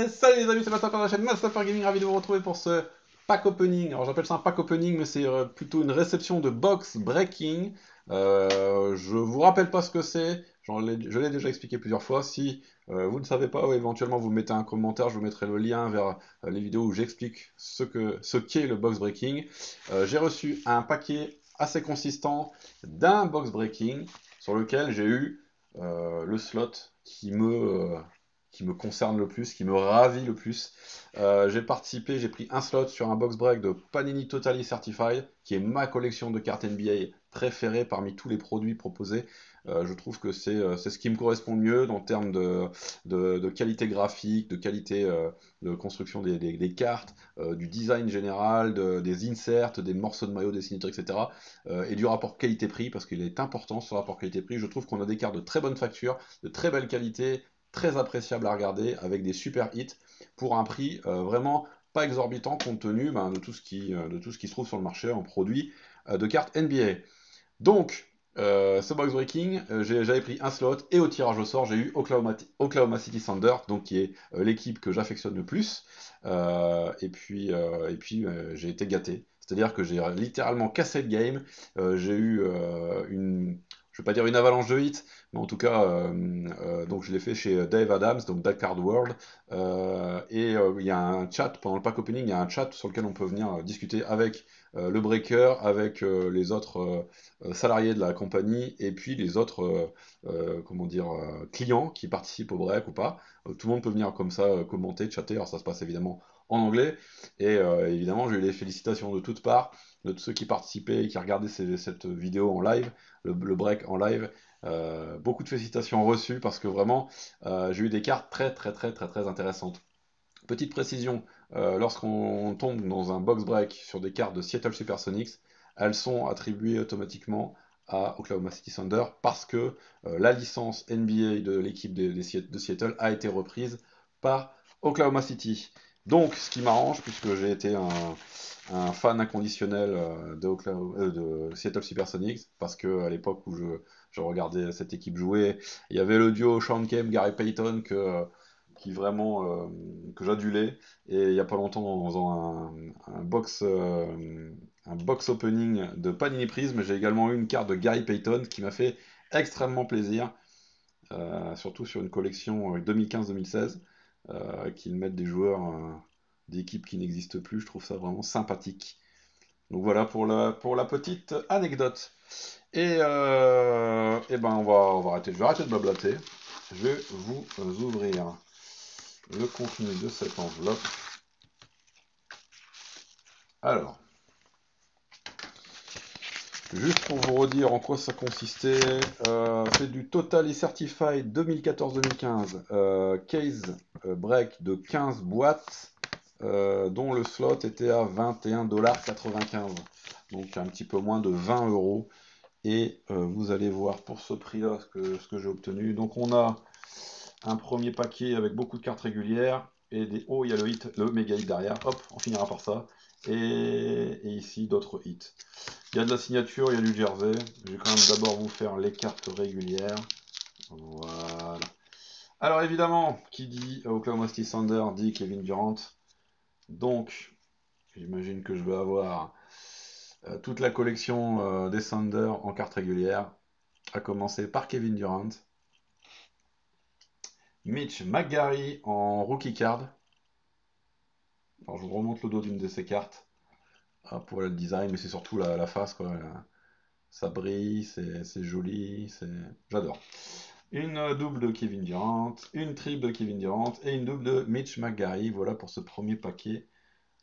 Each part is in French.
Salut les amis, c'est Master de la chaîne Master Gaming, ravi de vous retrouver pour ce pack opening. Alors j'appelle ça un pack opening, mais c'est plutôt une réception de box breaking. Je vous rappelle pas ce que c'est, je l'ai déjà expliqué plusieurs fois. Si vous ne savez pas, ou éventuellement vous mettez un commentaire, je vous mettrai le lien vers les vidéos où j'explique ce qu'est le box breaking. J'ai reçu un paquet assez consistant d'un box breaking sur lequel j'ai eu le slot qui me concerne le plus, qui me ravit le plus. J'ai participé, j'ai pris un slot sur un box break de Panini Totally Certified, qui est ma collection de cartes NBA préférée parmi tous les produits proposés. Je trouve que c'est ce qui me correspond le mieux en termes de qualité graphique, de qualité de construction des cartes, du design général, des inserts, des morceaux de maillot, des signatures, etc. Et du rapport qualité-prix, parce qu'il est important ce rapport qualité-prix. Je trouve qu'on a des cartes de très bonne facture, de très belle qualité, très appréciable à regarder, avec des super hits, pour un prix vraiment pas exorbitant compte tenu de tout ce qui se trouve sur le marché en produits de cartes NBA. Donc, ce box breaking, j'avais pris un slot et au tirage au sort, j'ai eu Oklahoma City Thunder, donc qui est l'équipe que j'affectionne le plus. J'ai été gâté. C'est-à-dire que j'ai littéralement cassé le game. J'ai eu je vais pas dire une avalanche de hits, mais en tout cas, donc je l'ai fait chez Dave Adams, donc That Card World. Il y a un chat pendant le pack opening, il y a un chat sur lequel on peut venir discuter avec le breaker, avec les autres salariés de la compagnie et puis les autres comment dire, clients qui participent au break ou pas. Tout le monde peut venir comme ça commenter, chatter. Alors ça se passe évidemment en anglais. Et évidemment, j'ai eu les félicitations de toutes parts, de tous ceux qui participaient et qui regardaient cette vidéo en live, le break en live. Beaucoup de félicitations reçues parce que vraiment, j'ai eu des cartes très très très très très intéressantes. Petite précision, lorsqu'on tombe dans un box break sur des cartes de Seattle Supersonics, elles sont attribuées automatiquement à Oklahoma City Thunder parce que la licence NBA de l'équipe de Seattle a été reprise par Oklahoma City. Donc, ce qui m'arrange, puisque j'ai été un fan inconditionnel de Seattle Supersonics, parce que à l'époque où je regardais cette équipe jouer, il y avait le duo Sean Kemp, Gary Payton qui vraiment que j'adulais. Et il n'y a pas longtemps, en faisant un box opening de Panini Prism, j'ai également eu une carte de Gary Payton qui m'a fait extrêmement plaisir, surtout sur une collection 2015-2016, qu'ils mettent des joueurs d'équipes qui n'existent plus. Je trouve ça vraiment sympathique. Donc voilà pour la petite anecdote. Et ben on va arrêter. Je vais arrêter de blablater. Je vais vous ouvrir le contenu de cette enveloppe. Alors, juste pour vous redire en quoi ça consistait, c'est du Totally Certified 2014-2015, case break de 15 boîtes, dont le slot était à 21,95 $. Donc un petit peu moins de 20 euros. Et vous allez voir pour ce prix-là ce que j'ai obtenu. Donc on a un premier paquet avec beaucoup de cartes régulières et des oh il y a le hit, le méga hit derrière, hop, on finira par ça. Et ici d'autres hits. Il y a de la signature, il y a du jersey. Je vais quand même d'abord vous faire les cartes régulières. Voilà. Alors évidemment, qui dit Oklahoma City Thunder dit Kevin Durant. Donc, j'imagine que je vais avoir toute la collection des Thunder en cartes régulières, à commencer par Kevin Durant. Mitch McGary en rookie card. Alors je vous remonte le dos d'une de ces cartes. Ah, pour le design, mais c'est surtout la face, quoi. Ça brille, c'est joli, j'adore. Une double de Kevin Durant, une triple de Kevin Durant et une double de Mitch McGary. Voilà pour ce premier paquet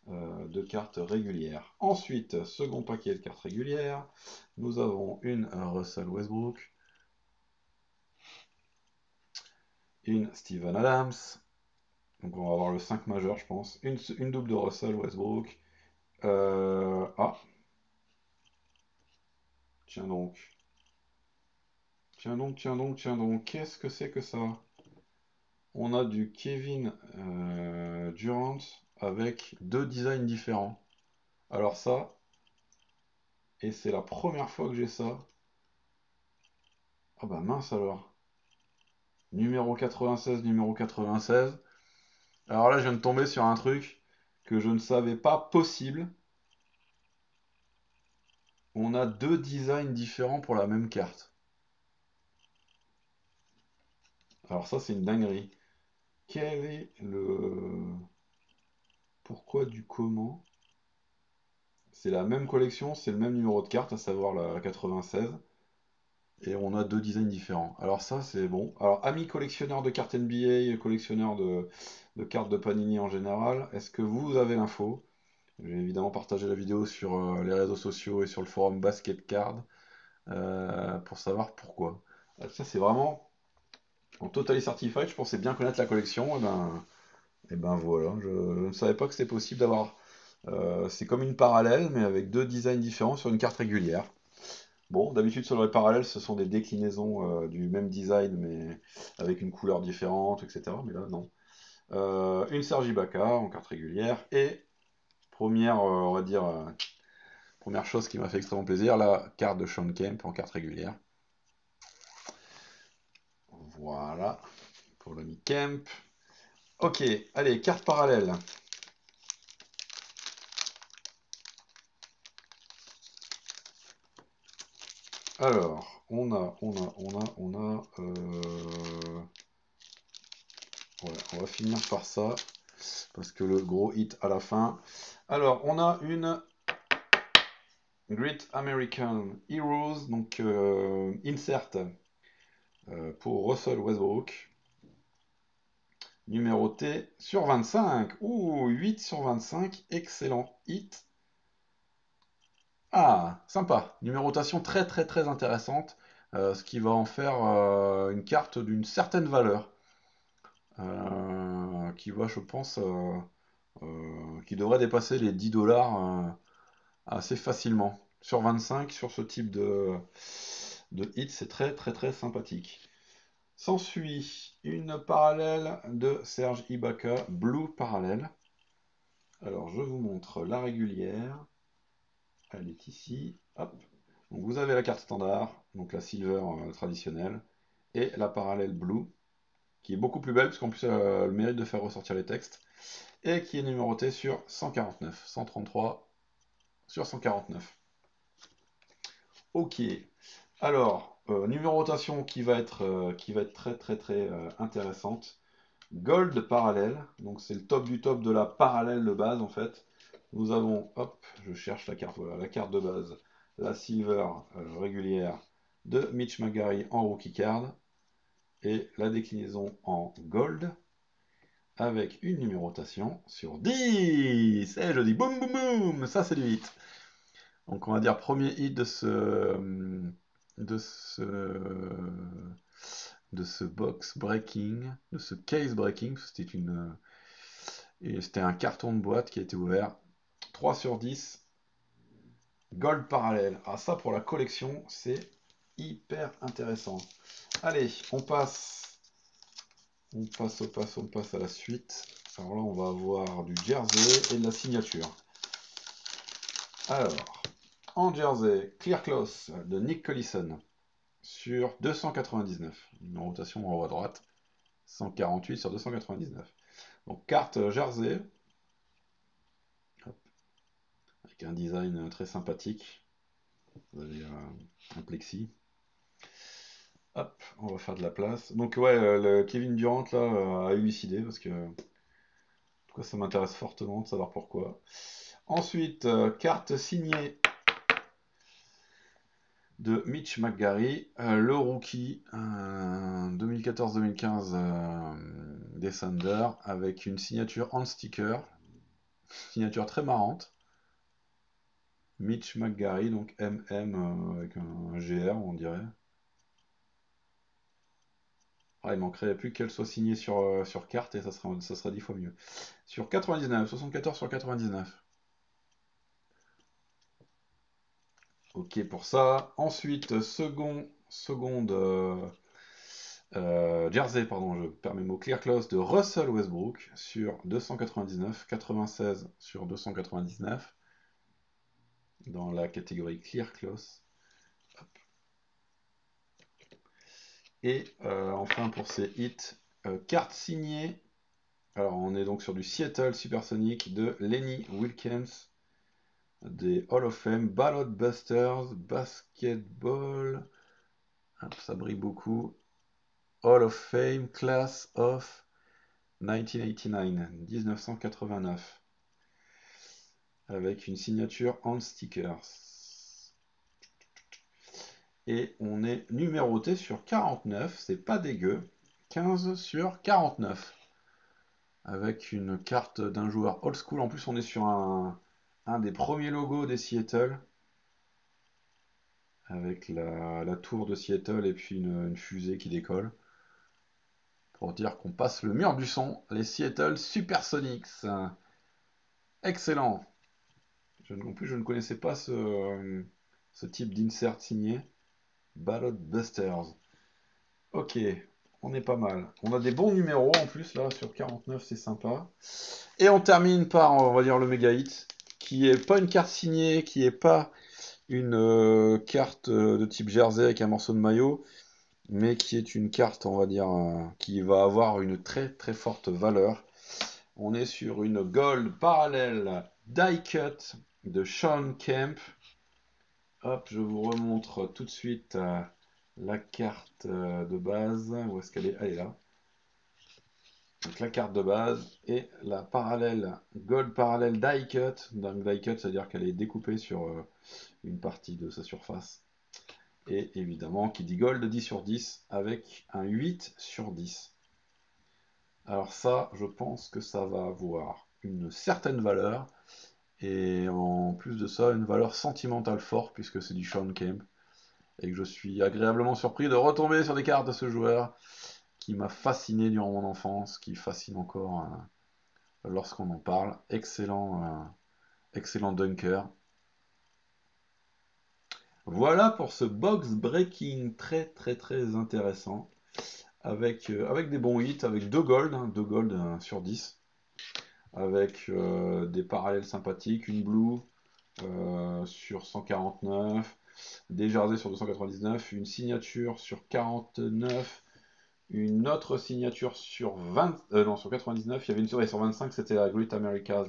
de cartes régulières. Ensuite, second paquet de cartes régulières, nous avons une Russell Westbrook, une Steven Adams. Donc on va avoir le 5 majeur, je pense. Une double de Russell Westbrook. Ah, tiens donc. Tiens donc, tiens donc, tiens donc. Qu'est-ce que c'est que ça? On a du Kevin Durant avec deux designs différents. Alors ça, et c'est la première fois que j'ai ça. Ah bah mince alors. Numéro 96, numéro 96. Alors là, je viens de tomber sur un truc que je ne savais pas possible. On a deux designs différents pour la même carte. Alors ça, c'est une dinguerie. Quel est le... Pourquoi du comment? C'est la même collection, c'est le même numéro de carte, à savoir la 96. Et on a deux designs différents. Alors ça, c'est bon. Alors, amis collectionneurs de cartes NBA, collectionneurs de cartes de Panini en général, est-ce que vous avez l'info? J'ai évidemment partagé la vidéo sur les réseaux sociaux et sur le forum Basket Card pour savoir pourquoi. Ça, c'est vraiment en totally certified. Je pensais bien connaître la collection. Et ben voilà, je ne savais pas que c'était possible d'avoir. C'est comme une parallèle, mais avec deux designs différents sur une carte régulière. Bon, d'habitude sur les parallèles, ce sont des déclinaisons du même design, mais avec une couleur différente, etc. Mais là, non. Une Serge Ibaka en carte régulière. Et première, on va dire, première chose qui m'a fait extrêmement plaisir, la carte de Sean Kemp en carte régulière. Voilà, pour l'ami Kemp. Ok, allez, carte parallèle. Alors, ouais, on va finir par ça, parce que le gros hit à la fin. Alors, on a une Great American Heroes, donc insert pour Russell Westbrook, numéroté sur 25. Ouh, 8 sur 25, excellent hit. Ah, sympa. Numérotation très très très intéressante, ce qui va en faire une carte d'une certaine valeur, qui va, je pense, qui devrait dépasser les 10 dollars assez facilement. Sur 25, sur ce type de hit, c'est très très très sympathique. S'ensuit une parallèle de Serge Ibaka, Blue Parallèle. Alors je vous montre la régulière. Elle est ici. Hop. Donc vous avez la carte standard, donc la silver traditionnelle, et la parallèle blue, qui est beaucoup plus belle, parce qu'en plus elle a le mérite de faire ressortir les textes, et qui est numérotée sur 149, 133 sur 149. Ok. Alors, numérotation qui va être très très très intéressante. Gold parallèle, donc c'est le top du top de la parallèle de base en fait. Nous avons, hop, je cherche la carte, voilà, la carte de base, la silver régulière de Mitch McGary en rookie card et la déclinaison en gold avec une numérotation sur 10. Et je dis boum boum boum, ça c'est du hit. Donc on va dire premier hit de ce de ce box breaking, de ce case breaking, c'était un carton de boîte qui a été ouvert. 3 sur 10, gold parallèle. Ah ça pour la collection, c'est hyper intéressant. Allez, on passe à la suite. Alors là, on va avoir du jersey et de la signature. Alors, en jersey, Clear Cloth de Nick Collison sur 299. Une rotation en haut à droite. 148 sur 299. Donc carte jersey, avec un design très sympathique. Vous avez un plexi. Hop, on va faire de la place. Donc ouais, le Kevin Durant là a élucidé parce que en tout cas ça m'intéresse fortement de savoir pourquoi. Ensuite, carte signée de Mitch McGary, le rookie 2014-2015 des Thunder avec une signature en sticker, signature très marrante. Mitch McGary, donc MM avec un GR, on dirait. Ah, il manquerait plus qu'elle soit signée sur carte et ça serait 10 fois mieux. Sur 99, 74 sur 99. Ok pour ça. Ensuite, seconde jersey, pardon, je perds mes mots, Clear Cloth de Russell Westbrook sur 299, 96 sur 299 dans la catégorie Clear Cloth. Et enfin pour ces hits, carte signée Alors, on est donc sur du Seattle Supersonic de Lenny Wilkens, des Hall of Fame, Ballot Busters, Basketball, hop, ça brille beaucoup, Hall of Fame, Class of 1989, 1989, avec une signature en stickers. Et on est numéroté sur 49, c'est pas dégueu, 15 sur 49. Avec une carte d'un joueur old school. En plus, on est sur un des premiers logos des Seattle, avec la tour de Seattle et puis une fusée qui décolle. Pour dire qu'on passe le mur du son, les Seattle Supersonics. Excellent. En plus, je ne connaissais pas ce type d'insert signé. Ballot Busters. Ok, on est pas mal. On a des bons numéros en plus, là, sur 49, c'est sympa. Et on termine par, on va dire, le méga hit, qui est pas une carte signée, qui est pas une carte de type jersey avec un morceau de maillot, mais qui est une carte, on va dire, qui va avoir une très très forte valeur. On est sur une gold parallèle die cut de Sean Kemp. Hop, je vous remontre tout de suite la carte de base. Où est-ce qu'elle est? Elle est là. Donc la carte de base et la parallèle gold parallèle die cut. Donc die cut, c'est-à-dire qu'elle est découpée sur une partie de sa surface. Et évidemment, qui dit gold 10 sur 10 avec un 8 sur 10. Alors ça, je pense que ça va avoir une certaine valeur. Et en plus de ça, une valeur sentimentale forte, puisque c'est du Sean Kemp. Et que je suis agréablement surpris de retomber sur des cartes de ce joueur qui m'a fasciné durant mon enfance, qui fascine encore lorsqu'on en parle. Excellent dunker. Voilà pour ce box breaking très très très intéressant. Avec des bons hits, avec 2 gold, 2 gold sur 10. Avec des parallèles sympathiques, une blue sur 149, des jerseys sur 299, une signature sur 49, une autre signature sur 20, non, sur 99, il y avait une sur 25, c'était la Great American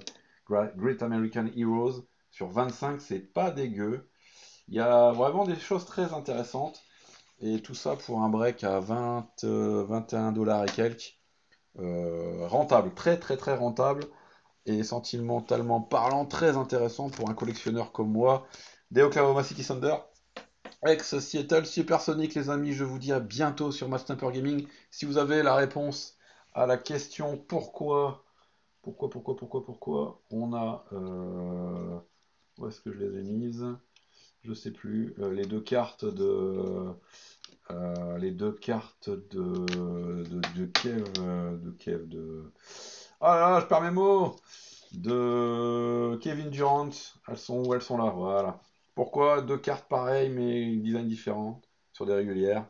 Heroes. Sur 25, c'est pas dégueu. Il y a vraiment des choses très intéressantes. Et tout ça pour un break à 21 dollars et quelques. Rentable, très très très rentable. Et sentimentalement parlant, très intéressant pour un collectionneur comme moi. Des Oklahoma City Thunder. Ex Seattle Supersonic, les amis, je vous dis à bientôt sur Master Gaming. Si vous avez la réponse à la question pourquoi, on a. Où est-ce que je les ai mises? Je sais plus. Les deux cartes de Kev. Ah là là, je perds mes mots! De Kevin Durant. Elles sont où? Elles sont là, voilà. Pourquoi deux cartes pareilles mais design différents sur des régulières?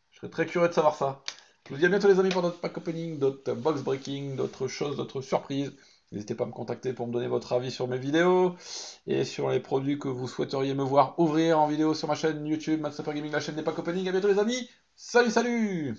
Je serais très curieux de savoir ça. Je vous dis à bientôt les amis pour d'autres pack opening, d'autres box breaking, d'autres choses, d'autres surprises. N'hésitez pas à me contacter pour me donner votre avis sur mes vidéos et sur les produits que vous souhaiteriez me voir ouvrir en vidéo sur ma chaîne YouTube, Matt Gaming, la chaîne des pack opening. À bientôt les amis. Salut, salut!